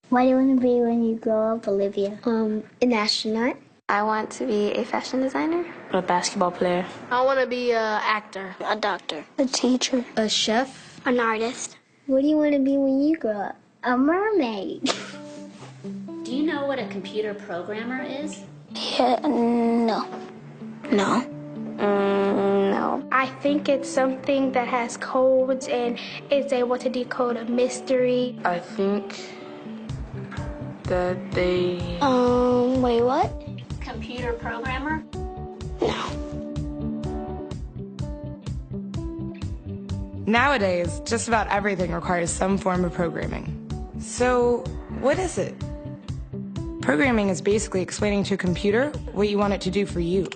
What do you want to be when you grow up, Olivia? An astronaut. I want to be a fashion designer. A basketball player. I want to be an actor. A doctor. A teacher. A chef. An artist. What do you want to be when you grow up? A mermaid. Do you know what a computer programmer is? Yeah, no. No. No. I think it's something that has codes and is able to decode a mystery. I think that they... Wait, what? Computer programmer? No. Nowadays, just about everything requires some form of programming. So, what is it? Programming is basically explaining to a computer what you want it to do for you.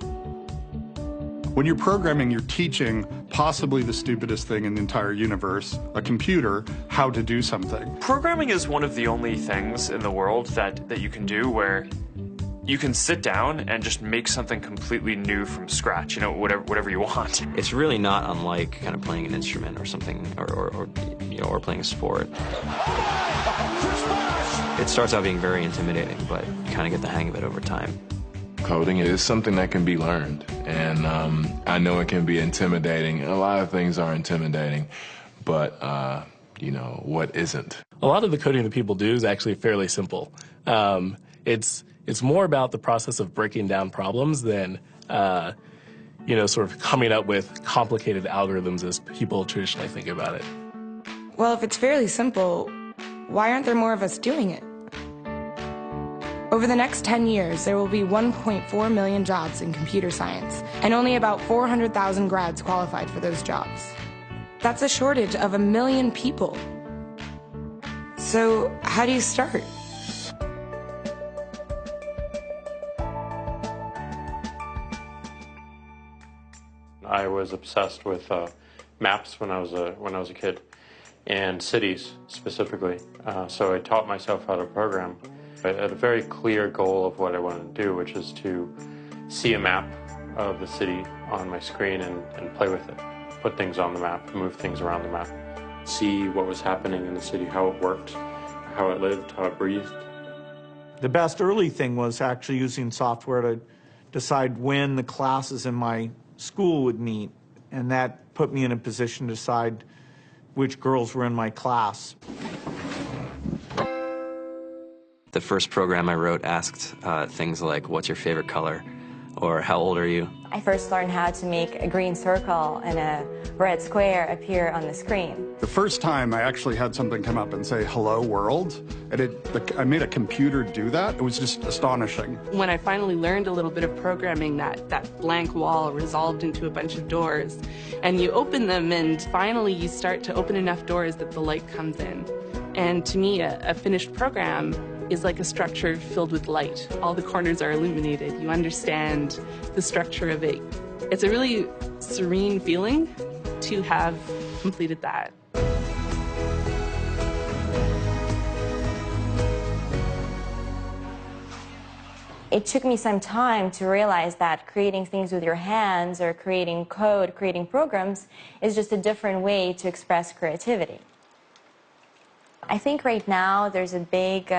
When you're programming, you're teaching possibly the stupidest thing in the entire universe, a computer, how to do something. Programming is one of the only things in the world that you can do where you can sit down and just make something completely new from scratch, you know, whatever you want. It's really not unlike kind of playing an instrument or something, or playing a sport. It starts out being very intimidating, but you kind of get the hang of it over time. Coding is something that can be learned, and I know it can be intimidating. A lot of things are intimidating, but what isn't? A lot of the coding that people do is actually fairly simple. It's more about the process of breaking down problems than sort of coming up with complicated algorithms as people traditionally think about it. Well, if it's fairly simple, why aren't there more of us doing it? Over the next 10 years, there will be 1.4 million jobs in computer science, and only about 400,000 grads qualified for those jobs. That's a shortage of 1 million people. So, how do you start? I was obsessed with maps when I was a kid, and cities specifically. So I taught myself how to program. I had a very clear goal of what I wanted to do, which is to see a map of the city on my screen and play with it, put things on the map, move things around the map, see what was happening in the city, how it worked, how it lived, how it breathed. The best early thing was actually using software to decide when the classes in my school would meet, and that put me in a position to decide which girls were in my class. The first program I wrote asked things like, what's your favorite color? Or how old are you? I first learned how to make a green circle and a red square appear on the screen. The first time I actually had something come up and say, hello world, and I made a computer do that. It was just astonishing. When I finally learned a little bit of programming, that blank wall resolved into a bunch of doors. And you open them, and finally you start to open enough doors that the light comes in. And to me, a finished program is like a structure filled with light. All the corners are illuminated. You understand the structure of it. It's a really serene feeling to have completed that. It took me some time to realize that creating things with your hands or creating code, creating programs, is just a different way to express creativity. I think right now there's a big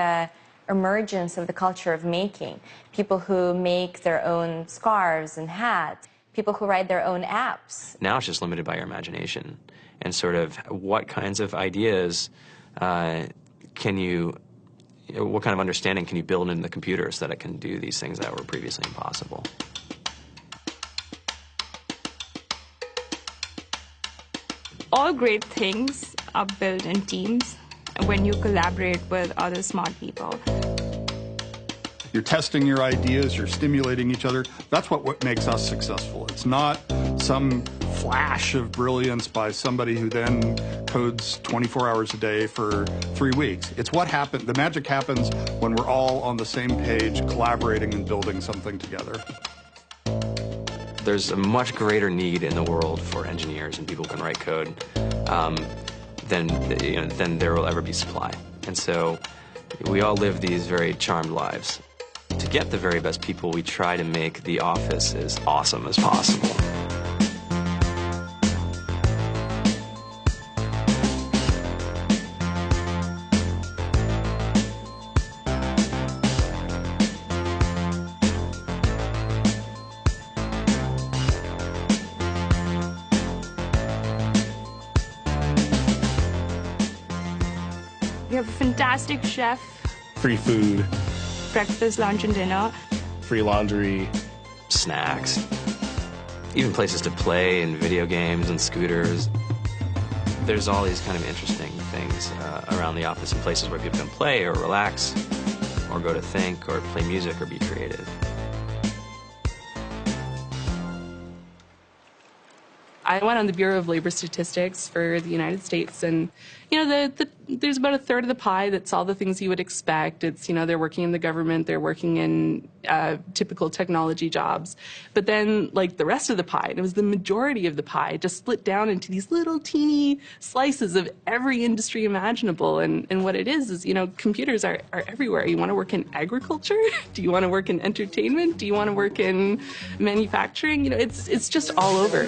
emergence of the culture of making. People who make their own scarves and hats, people who write their own apps. Now it's just limited by your imagination and sort of what kinds of ideas what kind of understanding can you build into the computer so that it can do these things that were previously impossible. All great things are built in teams when you collaborate with other smart people. You're testing your ideas, you're stimulating each other. That's what makes us successful. It's not some flash of brilliance by somebody who then codes 24 hours a day for 3 weeks. It's what happens, the magic happens when we're all on the same page, collaborating and building something together. There's a much greater need in the world for engineers and people who can write code than there will ever be supply. And so we all live these very charmed lives. To get the very best people, we try to make the office as awesome as possible. We have a fantastic chef, Free food, breakfast, lunch, and dinner. free laundry, snacks, even places to play and video games and scooters. There's all these kind of interesting things around the office and places where people can play or relax or go to think or play music or be creative. I went on the Bureau of Labor Statistics for the United States, and there's about a third of the pie that's all the things you would expect. It's, they're working in the government, they're working in typical technology jobs. But then, like, the rest of the pie, and it was the majority of the pie, just split down into these little teeny slices of every industry imaginable. And what it is, computers are everywhere. You want to work in agriculture? Do you want to work in entertainment? Do you want to work in manufacturing? It's just all over.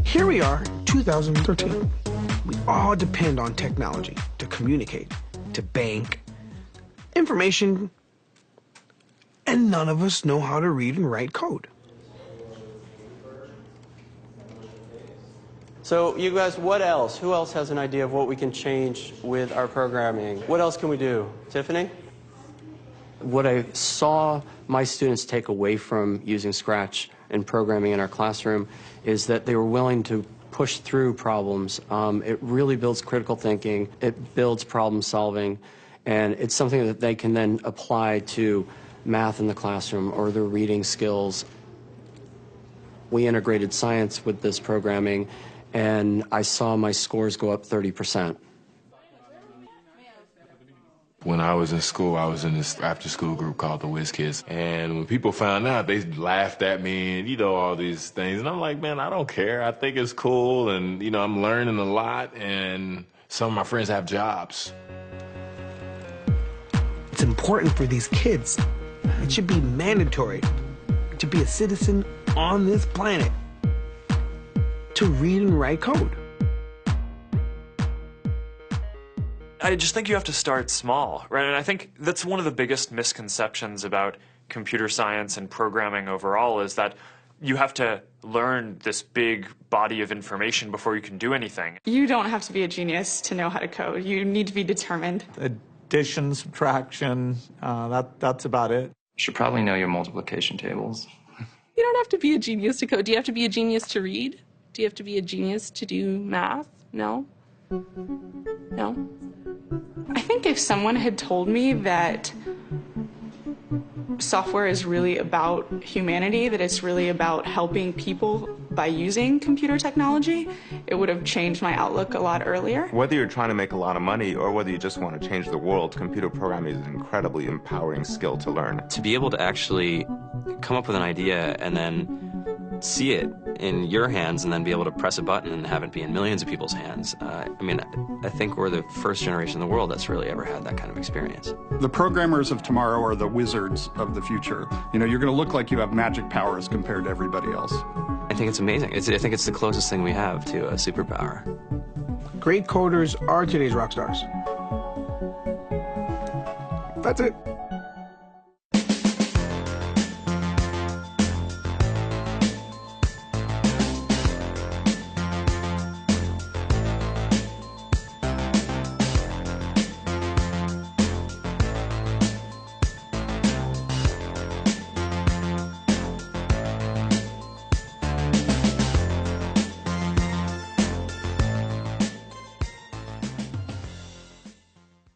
Here we are, 2013. We all depend on technology to communicate, to bank, information, and none of us know how to read and write code. So you guys, what else? Who else has an idea of what we can change with our programming? What else can we do? Tiffany? What I saw my students take away from using Scratch and programming in our classroom is that they were willing to push through problems. It really builds critical thinking, it builds problem solving, and it's something that they can then apply to math in the classroom or their reading skills. We integrated science with this programming, and I saw my scores go up 30%. When I was in school, I was in this after-school group called the Whiz Kids. And when people found out, they laughed at me and, all these things. And I'm like, man, I don't care. I think it's cool. And, I'm learning a lot. And some of my friends have jobs. It's important for these kids. It should be mandatory to be a citizen on this planet, to read and write code. I just think you have to start small, right? And I think that's one of the biggest misconceptions about computer science and programming overall is that you have to learn this big body of information before you can do anything. You don't have to be a genius to know how to code. You need to be determined. Addition, subtraction, that's about it. You should probably know your multiplication tables. You don't have to be a genius to code. Do you have to be a genius to read? Do you have to be a genius to do math? No. No. I think if someone had told me that software is really about humanity, that it's really about helping people by using computer technology, it would have changed my outlook a lot earlier. Whether you're trying to make a lot of money or whether you just want to change the world, computer programming is an incredibly empowering skill to learn. To be able to actually come up with an idea and then see it in your hands and then be able to press a button and have it be in millions of people's hands. I think we're the first generation in the world that's really ever had that kind of experience. The programmers of tomorrow are the wizards of the future. You're going to look like you have magic powers compared to everybody else. I think it's amazing. I think it's the closest thing we have to a superpower. Great coders are today's rock stars. That's it.